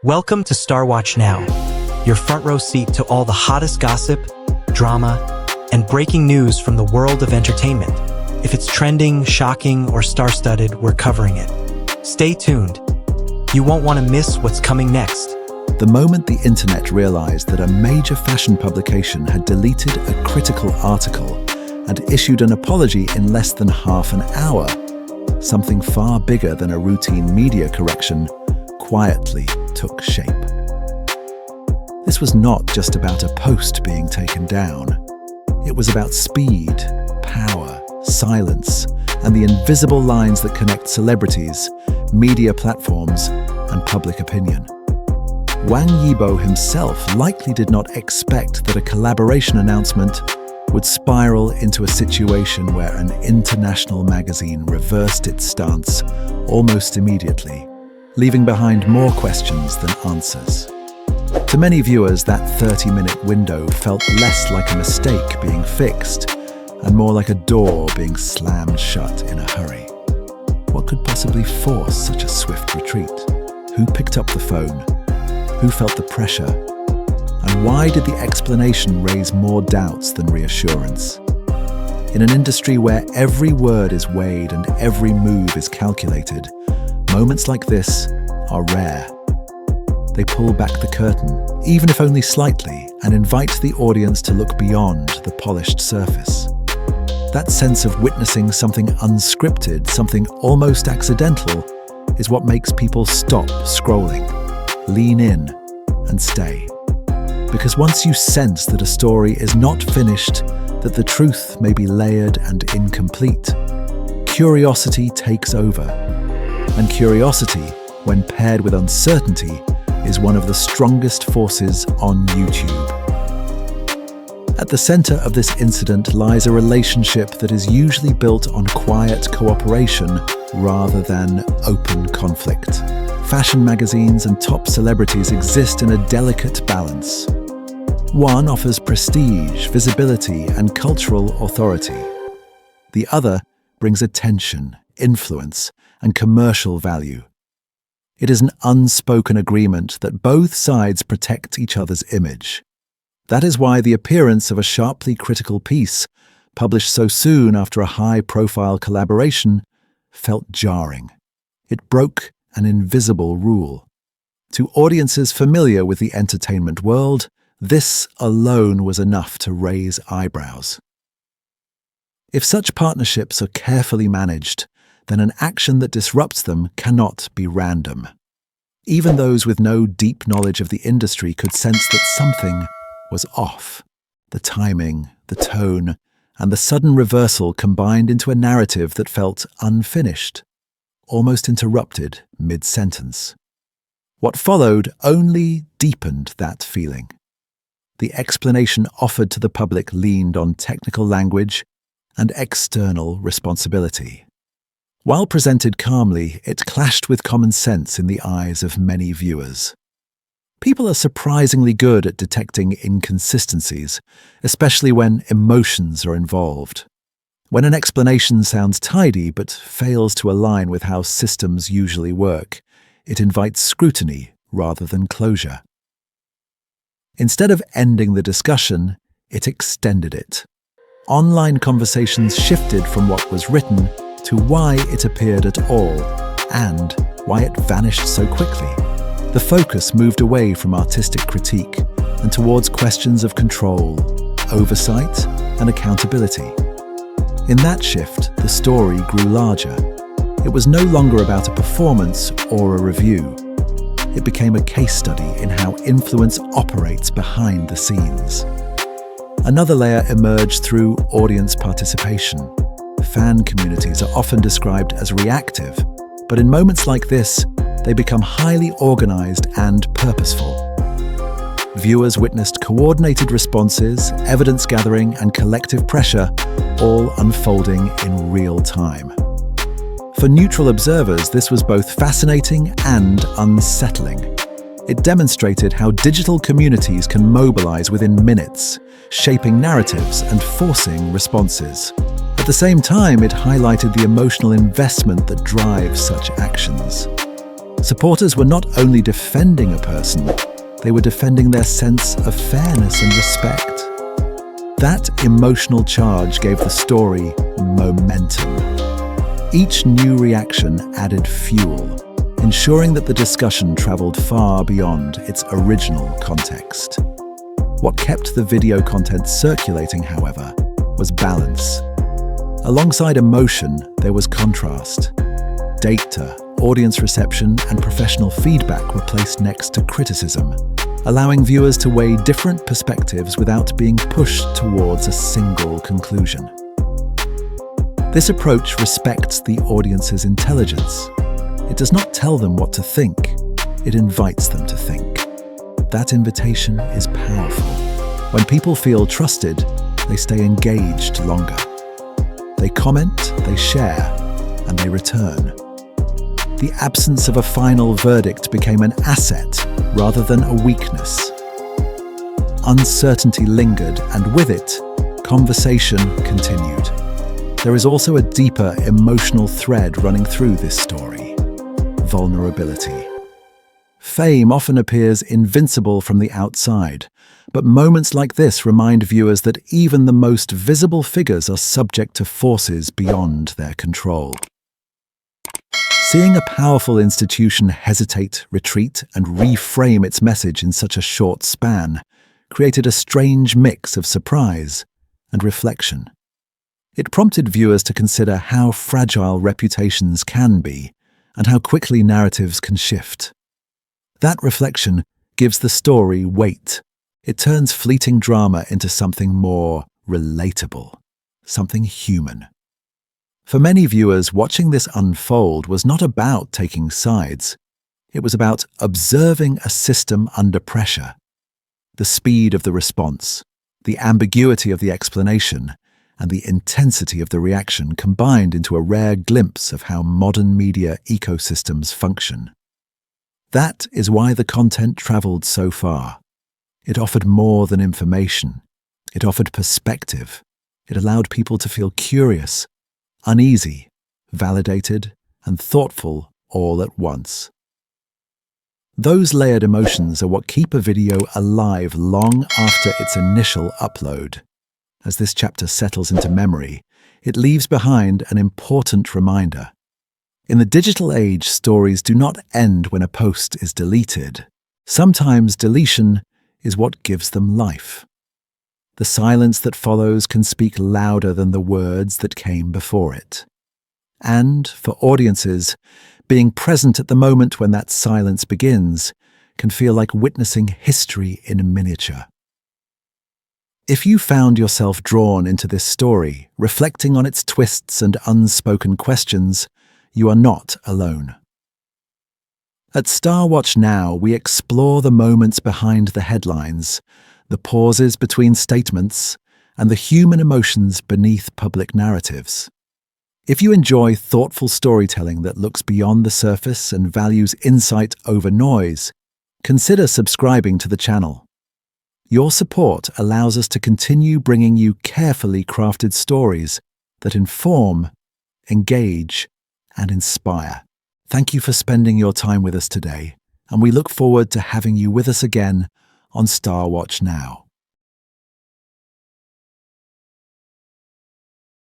Welcome to StarWatch Now, your front row seat to all the hottest gossip, drama, and breaking news from the world of entertainment. If it's trending, shocking, or star-studded, we're covering it. Stay tuned. You won't want to miss what's coming next. The moment the internet realized that a major fashion publication had deleted a critical article and issued an apology in less than half an hour, something far bigger than a routine media correction quietly took shape. This was not just about a post being taken down. It was about speed, power, silence, and the invisible lines that connect celebrities, media platforms, and public opinion. Wang Yibo himself likely did not expect that a collaboration announcement would spiral into a situation where an international magazine reversed its stance almost immediately, leaving behind more questions than answers. To many viewers, that 30-minute window felt less like a mistake being fixed and more like a door being slammed shut in a hurry. What could possibly force such a swift retreat? Who picked up the phone? Who felt the pressure? And why did the explanation raise more doubts than reassurance? In an industry where every word is weighed and every move is calculated, moments like this are rare. They pull back the curtain, even if only slightly, and invite the audience to look beyond the polished surface. That sense of witnessing something unscripted, something almost accidental, is what makes people stop scrolling, lean in, and stay. Because once you sense that a story is not finished, that the truth may be layered and incomplete, curiosity takes over. And curiosity, when paired with uncertainty, is one of the strongest forces on YouTube. At the center of this incident lies a relationship that is usually built on quiet cooperation rather than open conflict. Fashion magazines and top celebrities exist in a delicate balance. One offers prestige, visibility, and cultural authority. The other brings attention, influence, and commercial value. It is an unspoken agreement that both sides protect each other's image. That is why the appearance of a sharply critical piece, published so soon after a high-profile collaboration, felt jarring. It broke an invisible rule. To audiences familiar with the entertainment world, this alone was enough to raise eyebrows. If such partnerships are carefully managed, then an action that disrupts them cannot be random. Even those with no deep knowledge of the industry could sense that something was off. The timing, the tone, and the sudden reversal combined into a narrative that felt unfinished, almost interrupted mid-sentence. What followed only deepened that feeling. The explanation offered to the public leaned on technical language and external responsibility. While presented calmly, it clashed with common sense in the eyes of many viewers. People are surprisingly good at detecting inconsistencies, especially when emotions are involved. When an explanation sounds tidy but fails to align with how systems usually work, it invites scrutiny rather than closure. Instead of ending the discussion, it extended it. Online conversations shifted from what was written to why it appeared at all, and why it vanished so quickly. The focus moved away from artistic critique and towards questions of control, oversight, and accountability. In that shift, the story grew larger. It was no longer about a performance or a review. It became a case study in how influence operates behind the scenes. Another layer emerged through audience participation. Fan communities are often described as reactive, but in moments like this, they become highly organized and purposeful. Viewers witnessed coordinated responses, evidence gathering, and collective pressure, all unfolding in real time. For neutral observers, this was both fascinating and unsettling. It demonstrated how digital communities can mobilize within minutes, shaping narratives and forcing responses. At the same time, it highlighted the emotional investment that drives such actions. Supporters were not only defending a person, they were defending their sense of fairness and respect. That emotional charge gave the story momentum. Each new reaction added fuel, ensuring that the discussion traveled far beyond its original context. What kept the video content circulating, however, was balance. Alongside emotion, there was contrast. Data, audience reception, and professional feedback were placed next to criticism, allowing viewers to weigh different perspectives without being pushed towards a single conclusion. This approach respects the audience's intelligence. It does not tell them what to think, it invites them to think. That invitation is powerful. When people feel trusted, they stay engaged longer. They comment, they share, and they return. The absence of a final verdict became an asset rather than a weakness. Uncertainty lingered, and with it, conversation continued. There is also a deeper emotional thread running through this story: vulnerability. Fame often appears invincible from the outside, but moments like this remind viewers that even the most visible figures are subject to forces beyond their control. Seeing a powerful institution hesitate, retreat, and reframe its message in such a short span created a strange mix of surprise and reflection. It prompted viewers to consider how fragile reputations can be and how quickly narratives can shift. That reflection gives the story weight. It turns fleeting drama into something more relatable, something human. For many viewers, watching this unfold was not about taking sides. It was about observing a system under pressure. The speed of the response, the ambiguity of the explanation, and the intensity of the reaction combined into a rare glimpse of how modern media ecosystems function. That is why the content traveled so far. It offered more than information. It offered perspective. It allowed people to feel curious, uneasy, validated, and thoughtful all at once. Those layered emotions are what keep a video alive long after its initial upload. As this chapter settles into memory, it leaves behind an important reminder. In the digital age, stories do not end when a post is deleted. Sometimes deletion is what gives them life. The silence that follows can speak louder than the words that came before it. And, for audiences, being present at the moment when that silence begins can feel like witnessing history in miniature. If you found yourself drawn into this story, reflecting on its twists and unspoken questions, you are not alone. At StarWatch Now, we explore the moments behind the headlines, the pauses between statements, and the human emotions beneath public narratives. If you enjoy thoughtful storytelling that looks beyond the surface and values insight over noise, consider subscribing to the channel. Your support allows us to continue bringing you carefully crafted stories that inform, engage, and inspire. Thank you for spending your time with us today, and we look forward to having you with us again on StarWatch Now.